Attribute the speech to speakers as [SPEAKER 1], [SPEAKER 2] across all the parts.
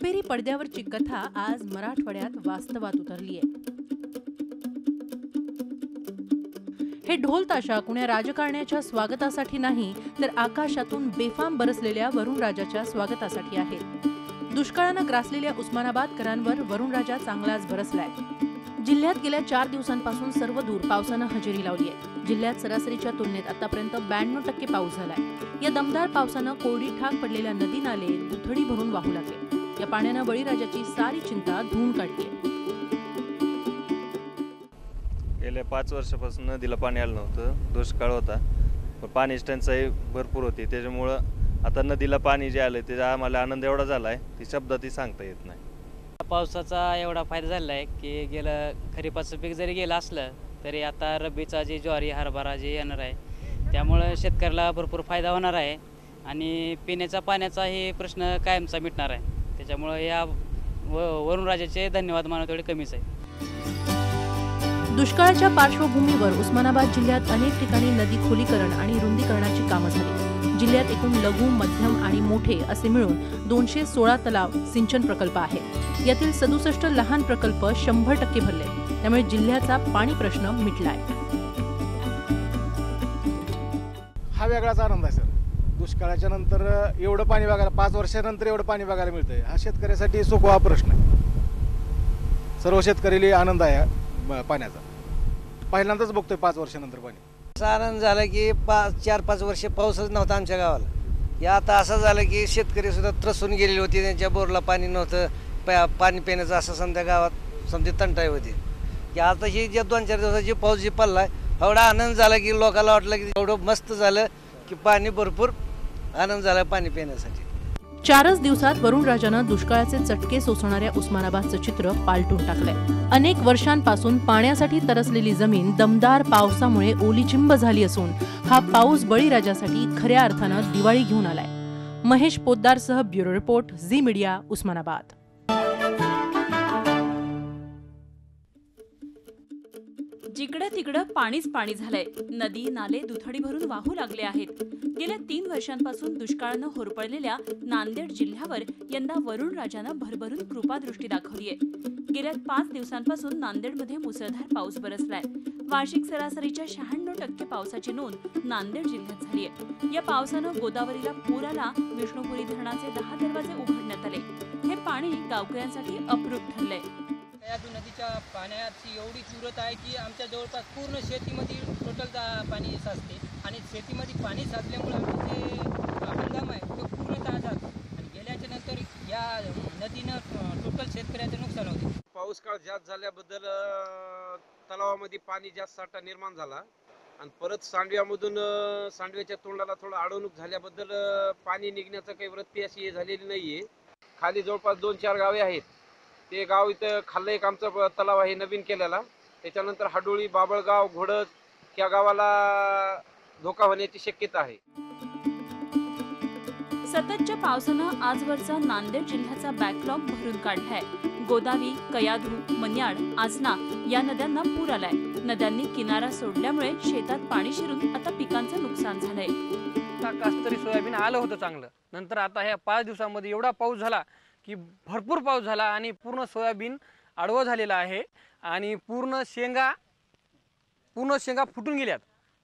[SPEAKER 1] दुहेरी पडद्यावरची कथा आज मराठवाड्यात वास्तवात उतरली आहे। हे ढोल ताशा कुण्या राजकारण्याच्या स्वागतासाठी नाही, तर आकाशातून बेफाम बरसलेल्या वरुणराजाच्या स्वागतासाठी आहेत। दुष्काळानं ग्रासलेल्या उस्मानाबादकरांवर वरुणराजा चांगलाच बरसलाय। जिल्ह्यात गेल्या 4 दिवसांपासून सर्वदूर पावसानं हजेरी लावली आहे। जिल्ह्यात सरासरीच्या तुलनेत आतापर्यंत 92% पाऊस झालाय। या दमदार पावसानं कोरडी ठाक पडलेल्या नदी नाले दुथडी भरून वाहू लागले। या पाण्यानं बळीराजाची सारी चिंता धुवून काढलीये।
[SPEAKER 2] गेल्या 5 वर्षापासून नदीला पाणी आलं नव्हतं, दुष्काळ होता, पण पाणी टंचाई भरपूर होती। त्याच्यामुळं आता नदीला पाणी जे आलं त्याचा आम्हाला आनंद एवढा झालाय की शब्दातही सांगता येत नाही।
[SPEAKER 3] पावसाचा एवढा फायदा झाला आहे की गेलं खरीपाचं पीक जरी गेलं असलं तरी आता रब्बीचा जे ज्वारी हरभरा जे येणार आहे त्यामुळं शेतकऱ्याला भरपूर फायदा होणार आहे आणि पिण्याचा पाण्याचा हे प्रश्न कायमचा मिटणार आहे। त्याच्यामुळं या वरुणराजाचे धन्यवाद मानव तेवढे कमीच आहे।
[SPEAKER 1] दुष्काळाच्या पार्श्वभूमीवर उस्मानाबाद जिल्ह्यात अनेक ठिकाणी नदी खोलीकरण आणि रुंदीकरणाची कामं झाली। जिल्ह्यात एकूण लघु, मध्यम आणि मोठे असे मिळून 216 तलाव सिंचन प्रकल्प आहेत। यातील 67 लहान प्रकल्प 100% भरले, त्यामुळे जिल्ह्याचा पाणी प्रश्न मिटलाय।
[SPEAKER 4] हा वेगळाच आनंद आहे सर। दुष्काळाच्या नंतर एवढं पाणी बघायला, 5 वर्षानंतर एवढं पाणी बघायला मिळतंय, हा शेतकऱ्यासाठी सुखवा प्रश्न आहे। सर्व शेतकऱ्याला आनंद आहे पाण्याचा। पहिल्यांदाच बघतोय 5 वर्षानंतर पाणी।
[SPEAKER 5] असा आनंद झाला की 4-5 वर्ष पाऊसच नव्हता आमच्या गावाला। या आता असं झालं की शेतकरी सुद्धा त्रसून गेलेले होते, त्यांच्या बोरला पाणी नव्हतं, पाणी पिण्याचं असं समजा गावात समजा तंटाई होती की आता ही जे 2-4 दिवसाची पाऊस जी पडलाय एवढा आनंद झाला की लोकांना वाटलं की एवढं मस्त झालं की पाणी भरपूर आनंद झाला पाणी पिण्यासाठी।
[SPEAKER 1] 4च दिवसात वरुणराजानं दुष्काळाचे चटके सोसणाऱ्या उस्मानाबादचं चित्र पालटून टाकलंय। अनेक वर्षांपासून पाण्यासाठी तरसलेली जमीन दमदार पावसामुळे ओलीचिंब झाली असून हा पाऊस बळीराजासाठी खऱ्या अर्थानं दिवाळी घेऊन आलाय। महेश पोद्दारसह bureau report, Zee media, Osmanabad.
[SPEAKER 6] जिकडं तिकडं पाणीच पाणी झालंय। नदी नाले दुथडी भरून वाहू लागले आहेत। गेल्या 3 वर्षांपासून दुष्काळानं होरपळलेल्या नांदेड जिल्ह्यावर यंदा वरुणराजानं भरभरून कृपादृष्टी दाखवली आहे। गेल्या 5 दिवसांपासून नांदेडमध्ये मुसळधार पाऊस बरसलाय। वार्षिक सरासरीच्या 96% पावसाची नोंद नांदेड जिल्ह्यात झाली आहे। या पावसानं गोदावरीला पूर आला, विष्णुपुरी धरणाचे 10 दरवाजे उघडण्यात आले। हे पाणी गावकऱ्यांसाठी अप्रूप ठरलंय।
[SPEAKER 7] कयाधू नदीच्या पाण्याची एवढी तीव्रता आहे की आमच्या जवळपास पूर्ण शेतीमध्ये टोटल पाणी साचते आणि शेतीमध्ये पाणी साचल्यामुळे आमचे जे हंगाम आहे तो पूर्णतः जातो आणि गेल्याच्या नंतर या नदीनं टोटल शेतकऱ्याचे नुकसान होते।
[SPEAKER 8] पाऊस काळ जास्त झाल्याबद्दल तलावामध्ये पाणी जास्त साठा निर्माण झाला आणि परत सांडव्याच्या तोंडाला थोडं अडवणूक झाल्याबद्दल पाणी निघण्याचं काही वृत्ती अशी झालेली नाहीये। खाली जवळपास 2-4 गावे आहेत, ते गाव इथं खाल्लं एक आमचं तलाव आहे नवीन केलेला, त्याच्यानंतर हाडोळी, बाबळगाव, घोडज या गावाला धोका होण्याची शक्यता आहे।
[SPEAKER 6] सततच्या पावसानं आजवरचा नांदेड जिल्ह्याचा बॅकलॉग भरून काढलाय। गोदावरी, कयाधू, मन्याड, आजना या नद्यांना पूर आलाय। नद्यांनी किनारा सोडल्यामुळे शेतात पाणी शिरून आता पिकांचं नुकसान झालंय।
[SPEAKER 7] कास्तरी सोयाबीन आलं होतं चांगलं, नंतर आता ह्या 5 दिवसांमध्ये एवढा पाऊस झाला की भरपूर पाऊस झाला आणि पूर्ण सोयाबीन आडवं झालेला आहे आणि पूर्ण शेंगा फुटून गेल्यात।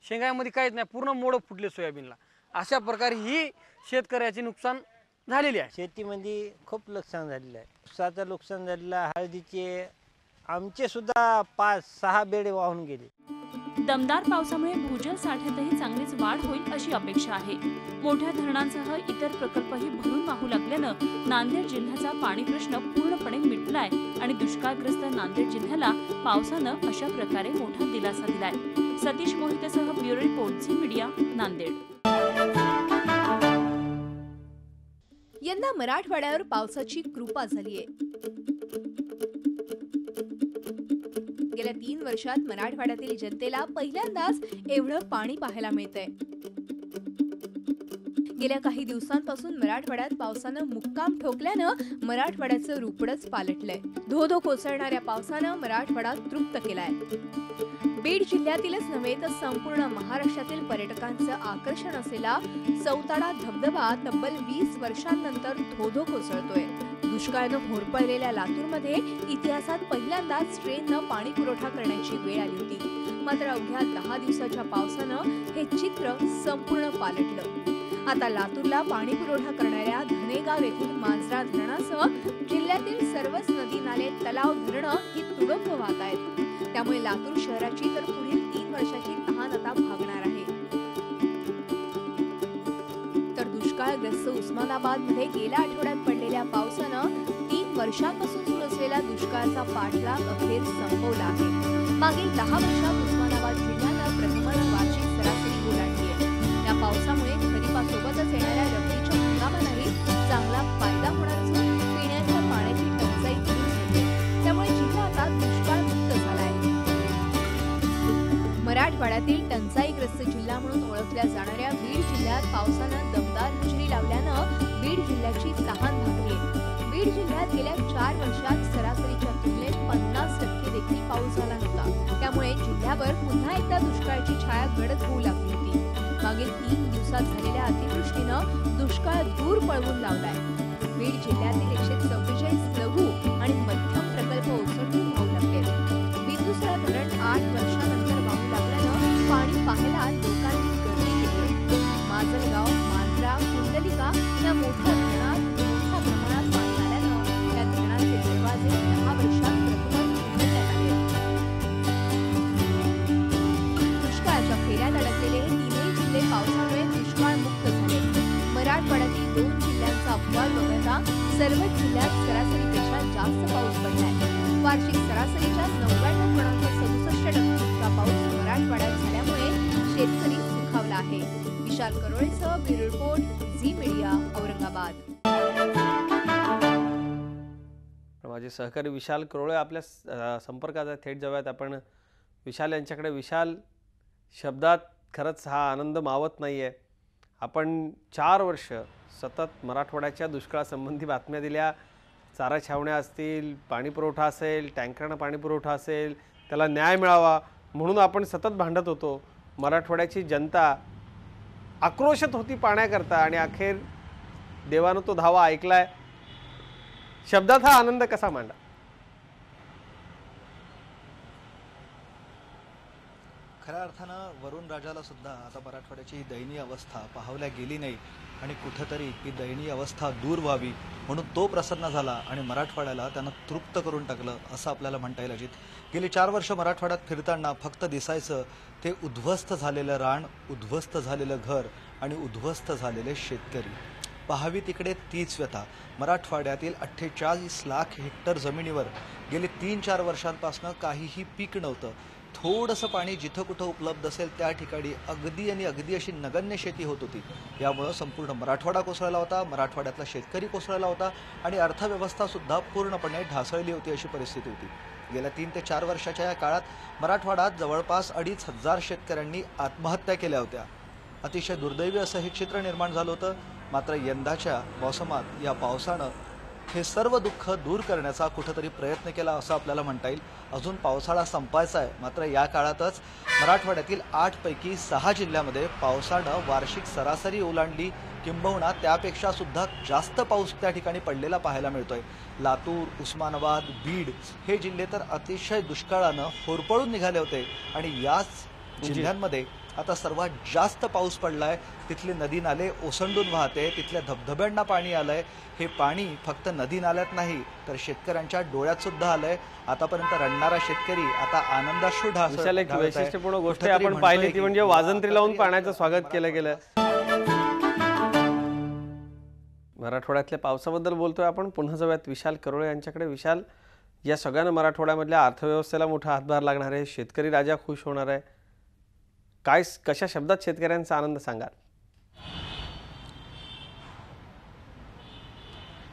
[SPEAKER 7] शेंगामध्ये काहीच नाही, पूर्ण मोड फुटले सोयाबीनला। अशा प्रकारे ही शेतकऱ्याचे नुकसान झालेले आहे।
[SPEAKER 5] शेतीमध्ये खूप नुकसान झालेलं आहे। ऊसाचं नुकसान झालेलं आहे, हळदीचे आमचे सुद्धा 5-6 बेडे वाहून गेले।
[SPEAKER 6] दमदार पावसामुळे भूजल साठ्यातही चांगलीच वाढ होईल अशी अपेक्षा आहे। मोठ्या धरणांसह इतर प्रकल्पही भरून वाहू लागल्यानं नांदेड जिल्ह्याचा पाणी प्रश्न पूर्णपणे मिटलाय आणि दुष्काळग्रस्त नांदेड जिल्ह्याला पावसानं अशा प्रकारे मोठा दिलासा दिलाय। सतीश मोहितेसह bureau report, Zee media, Nanded.
[SPEAKER 9] यंदा मराठवाड्यावर पावसाची कृपा झालीये। गेल्या 3 वर्षात मराठवाड्यातील जनतेला पहिल्यांदाच एवढं पाणी पाहायला मिळतंय। गेल्या काही दिवसांपासून मराठवाड्यात पावसानं मुक्काम ठोकल्यानं मराठवाड्याचं रूपडच पालटलंय. धो-धो कोसळणाऱ्या पावसानं मराठवाडा तृप्त केलाय. बीड जिल्ह्यातीलच नव्हे तर संपूर्ण महाराष्ट्रातील पर्यटकांचं आकर्षण असलेला सौताडा धबधबा तब्बल 20 वर्षांनंतर धो-धो कोसळतोय. दुष्काळानं होरपळलेल्या लातूरमध्ये इतिहासात पहिल्यांदाच ट्रेननं पाणी पुरवठा करण्याची वेळ आली होती. मात्र अवघ्या 10 दिवसाच्या पावसानं हे चित्र संपूर्ण पालटलं. आता लातूरला पाणी पुरवठा करणाऱ्या धनेगाव येथील मांजरा धरणासह जिल्ह्यातील सर्वच नदी नाले तलाव धरणं ही तुडुंब वाहत आहेत. त्यामुळे लातूर शहराची तर पुढील 3 वर्षाची तहान आता भागणार आहे. तर दुष्काळग्रस्त उस्मानाबादमध्ये गेल्या आठवड्यात पडलेल्या पावसानं 3 वर्षांपासून सुरू असलेला दुष्काळाचा पाठलाग अखेर संपवला आहे. मागील 10 वर्षात उस्मानाबाद जिल्ह्यानं प्रथमच वार्षिक सरासरी ओलांडली आहे. या पावसामुळे खरीपासोबतच येणाऱ्या रब्बीच्या हंगामालाही चांगला फायदा होणार असून पिण्याच्या पाण्याची टंचाई दूर झाली. त्यामुळे जिल्हा आता दुष्काळमुक्त झाला आहे. मराठवाड्यातील टंचाईग्रस्त जिल्हा म्हणून ओळखल्या जाणाऱ्या बीड जिल्ह्यात पावसानं दमदार हजेरी लावल्यानं बीड जिल्ह्याची तहान भागली. बीड जिल्ह्यात गेल्या 4 वर्षात सरासरीच्या तुलनेत 50% देखील पाऊस झाला नव्हता. त्यामुळे जिल्ह्यावर पुन्हा एकदा दुष्काळाची छाया गडद होऊ लागली होती. मागील 3 दिवसात झालेल्या अतिवृष्टीनं दुष्काळ दूर पळवून लावलाय. बीड जिल्ह्यातील 144 लघु आणि मध्यम प्रकल्प ओसंडून वाहू लागले. बिंदुसरा धरण 8 वर्षानंतर वाहू लागल्यानं पाणी पाहायला लोकांनी गर्दी केली. माजलगाव, मांजरा, कुंडलिका या मोठ्या धरणात मोठ्या प्रमाणात पाणी आल्यानं या धरणाचे दरवाजे 10 वर्षात प्रथमच उघडण्यात आले. दुष्काळाच्या फेऱ्यात अडकलेले हे तीनही जिल्हे पावसामुळे दुष्काळमुक्त झाले. मराठवाड्यातील 2 जिल्ह्यांचा अपवाद वगळता सर्वच जिल्ह्यात सरासरीपेक्षा जास्त पाऊस पडलाय. वार्षिक सरासरीच्या 99.67% इतका पाऊस मराठवाड्यात झाल्यामुळे शेतकरी सुखावला आहे. विशाल करोळेसह bureau report, Zee media, Aurangabad.
[SPEAKER 10] माझे सहकारी विशाल करोळे आपल्या संपर्कात आहे. थेट जाऊयात आपण विशाल यांच्याकडे. विशाल, शब्दात खरंच हा आनंद मावत नाही आहे. आपण 4 वर्ष सतत मराठवाड्याच्या दुष्काळासंबंधी बातम्या दिल्या. चारा छावण्या असतील, पाणी पुरवठा असेल, टँकरनं पाणी पुरवठा असेल, त्याला न्याय मिळावा म्हणून आपण सतत भांडत होतो. मराठवाड्याची जनता आक्रोशित होती पाण्याकरता आणि अखेर देवानं तो धावा ऐकलाय. शब्दात हा आनंद कसा मांडा?
[SPEAKER 11] खऱ्या अर्थानं वरुण राजाला सुद्धा आता मराठवाड्याची दयनीय अवस्था पाहावल्या गेली नाही आणि कुठंतरी ही दयनीय अवस्था दूर व्हावी म्हणून तो प्रसन्न झाला आणि मराठवाड्याला त्यानं तृप्त करून टाकलं असं आपल्याला म्हणता येईल. अजित, गेली 4 वर्ष मराठवाड्यात फिरताना फक्त दिसायचं ते उद्ध्वस्त झालेलं रान, उद्ध्वस्त झालेलं घर आणि उद्ध्वस्त झालेले शेतकरी. पाहावी तिकडे तीच व्यथा. मराठवाड्यातील 48 लाख हेक्टर जमिनीवर गेली 3-4 वर्षांपासून काहीही पीक नव्हतं. थोडंसं पाणी जिथं कुठं उपलब्ध असेल त्या ठिकाणी अगदी आणि अगदी अशी नगण्य शेती होत होती. यामुळं संपूर्ण मराठवाडा कोसळला होता, मराठवाड्यातला शेतकरी कोसळला होता आणि अर्थव्यवस्थासुद्धा पूर्णपणे ढासळली होती अशी परिस्थिती होती. गेल्या 3 ते 4 वर्षाच्या या काळात मराठवाड्यात जवळपास 2,500 शेतकऱ्यांनी आत्महत्या केल्या होत्या. अतिशय दुर्दैवी असं हे चित्र निर्माण झालं होतं. मात्र यंदाच्या मोसमात या पावसानं हे सर्व दुःख दूर करण्याचा कुठेतरी प्रयत्न केला असं आपल्याला म्हणता येईल. अजून पावसाळा संपायचा आहे, मात्र या काळातच मराठवाड्यातील 8 पैकी 6 जिल्ह्यामध्ये पावसानं वार्षिक सरासरी ओलांडली, किंबहुना त्यापेक्षा सुद्धा जास्त पाऊस त्या ठिकाणी पडलेला पाहायला मिळतोय. लातूर, उस्मानाबाद, बीड हे जिल्हे तर अतिशय दुष्काळानं होरपळून निघाले होते आणि याच जिल्ह्यांमध्ये आता सर्वात जास्त पाऊस पडलाय. तिथले नदी नाले ओसंडून वाहते, तिथल्या धबधब्यांना पाणी आलंय. हे पाणी फक्त नदी नाल्यात नाही तर शेतकऱ्यांच्या डोळ्यात सुद्धा आलंय. आतापर्यंत रडणारा शेतकरी आता आनंदाश्रू ढासळत.
[SPEAKER 10] एक वैशिष्ट्यपूर्ण गोष्ट आपण पाहिली ती म्हणजे वाजंत्री लावून पाण्याचं स्वागत केलं गेलं. मराठवाड्यातल्या पावसाबद्दल बोलतोय आपण. पुन्हा जाऊयात विशाल करोळे यांच्याकडे. विशाल, या सगळ्यांना मराठवाड्यामधल्या अर्थव्यवस्थेला मोठा हातभार लागणार आहे. शेतकरी राजा खुश होणार आहे. काय, कशा शब्दात शेतकऱ्यांचा आनंद सांगाल?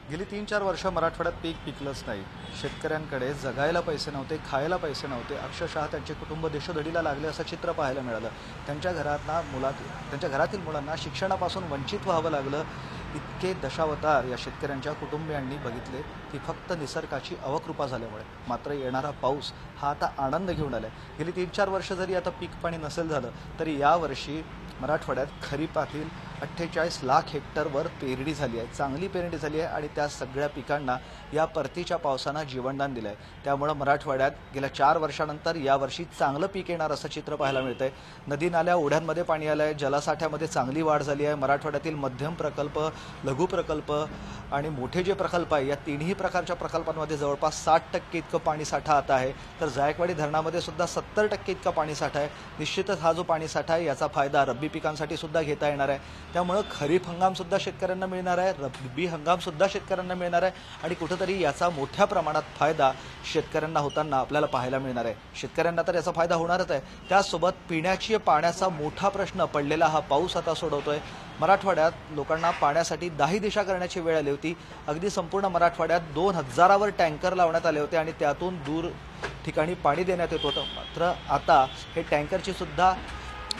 [SPEAKER 11] गेली 3-4 वर्ष मराठवाड्यात पीक पिकलंच नाही. शेतकऱ्यांकडे जगायला पैसे नव्हते, खायला पैसे नव्हते. अक्षरशः त्यांचे कुटुंब देशोधडीला लागले असं चित्र पाहायला मिळालं. त्यांच्या घरातील मुलांना शिक्षणापासून वंचित व्हावं लागलं. इतके दशावतार या शेतकऱ्यांच्या कुटुंबियांनी बघितले की फक्त निसर्गाची अवकृपा झाल्यामुळे. मात्र येणारा पाऊस हा आता आनंद घेऊन आलाय. गेली 3-4 वर्ष जरी आता पीक पाणी नसेल झालं तरी यावर्षी मराठवाड्यात खरीपातील 48 लाख हेक्टरवर पेरणी झाली आहे. चांगली पेरणी झाली आहे आणि त्या सगळ्या पिकांना या परतीच्या पावसानं जीवनदान दिलं आहे. त्यामुळं मराठवाड्यात गेल्या 4 वर्षानंतर यावर्षी चांगलं पीक येणार असं चित्र पाहायला मिळतं आहे. नदी नाल्या ओढ्यांमध्ये पाणी आलं आहे. जलसाठ्यामध्ये चांगली वाढ झाली आहे. मराठवाड्यातील मध्यम प्रकल्प, लघु प्रकल्प आणि मोठे जे प्रकल्प आहे या तिन्ही प्रकारच्या प्रकल्पांमध्ये जवळपास 60% इतकं पाणीसाठा आता आहे. तर जायकवाडी धरणामध्ये सुद्धा 70% इतका पाणीसाठा आहे. निश्चितच हा जो पाणीसाठा आहे याचा फायदा रब्बी पिकांसाठी सुद्धा घेता येणार आहे. त्यामुळे खरीप हंगाम सुद्धा शेतकऱ्यांना मिळणार आहे, रब्बी हंगाम सुद्धा शेतकऱ्यांना मिळणार आहे आणि कुठेतरी याचा मोठ्या प्रमाणात फायदा शेतकऱ्यांना होताना आपल्याला पाहायला मिळणार आहे. शेतकऱ्यांना तर याचा फायदा होणारच आहे. त्यासोबत पिण्याची पाण्याचा मोठा प्रश्न पडलेला हा पाऊस आता सोडवतोय. मराठवाड्यात लोकांना पाण्यासाठी दाही दिशा करण्याची वेळ आली होती. अगदी संपूर्ण मराठवाड्यात 2000वर टँकर लावण्यात आले होते आणि त्यातून दूर ठिकाणी पाणी देण्यात येत होतं. मात्र आता हे टँकरची सुद्धा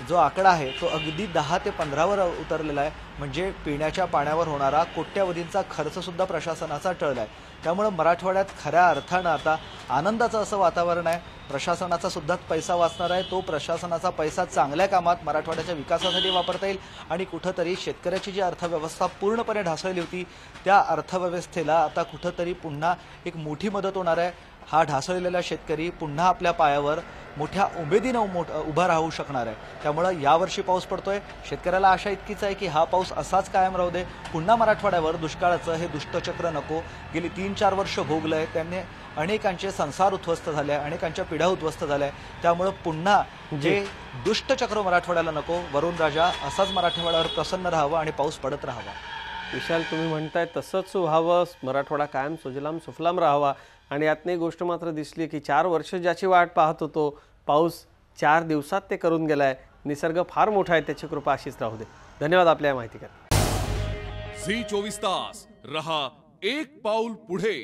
[SPEAKER 11] जो आकडा आहे तो अगदी 10 ते 15वर उतरलेला आहे. म्हणजे पिण्याच्या पाण्यावर होणारा कोट्यावधींचा खर्चसुद्धा प्रशासनाचा टळला आहे. त्यामुळे मराठवाड्यात खऱ्या अर्थानं आता आनंदाचं असं वातावरण आहे. प्रशासनाचा सुद्धा पैसा वाचणार आहे. तो प्रशासनाचा पैसा चांगल्या कामात मराठवाड्याच्या विकासासाठी वापरता येईल आणि कुठंतरी शेतकऱ्याची जी अर्थव्यवस्था पूर्णपणे ढासळली होती त्या अर्थव्यवस्थेला आता कुठंतरी पुन्हा एक मोठी मदत होणार आहे. हा ढासळलेला शेतकरी पुन्हा आपल्या पायावर मोठ्या उमेदीनं उभा राहू शकणार आहे. त्यामुळं यावर्षी पाऊस पडतोय. शेतकऱ्याला आशा इतकीच आहे की हा पाऊस असाच कायम राहू दे. पुन्हा मराठवाड्यावर दुष्काळाचं हे दुष्टचक्र नको. गेली 3-4 वर्ष भोगलंय. त्यांनी अनेकांचे संसार उद्ध्वस्त झाले, अनेकांच्या पिढ्या उद्ध्वस्त झाल्या. त्यामुळं पुन्हा जे दुष्टचक्र मराठवाड्याला नको. वरुण राजा असाच मराठवाड्यावर प्रसन्न राहावं आणि पाऊस पडत राहावा.
[SPEAKER 10] विशाल, तुम्ही म्हणताय तसंच व्हावं. मराठवाडा कायम सुजलाम सुफलाम राहावा. आणि यातनं एक गोष्ट मात्र दिसली की 4 वर्ष ज्याची वाट पाहत होतो, पाऊस 4 दिवसात ते करून गेलाय. निसर्ग फार मोठा आहे, त्याची कृपा अशीच राहू दे. धन्यवाद आपल्या माहिती करा.
[SPEAKER 12] झी 24 तास रहा एक पाऊल पुढे.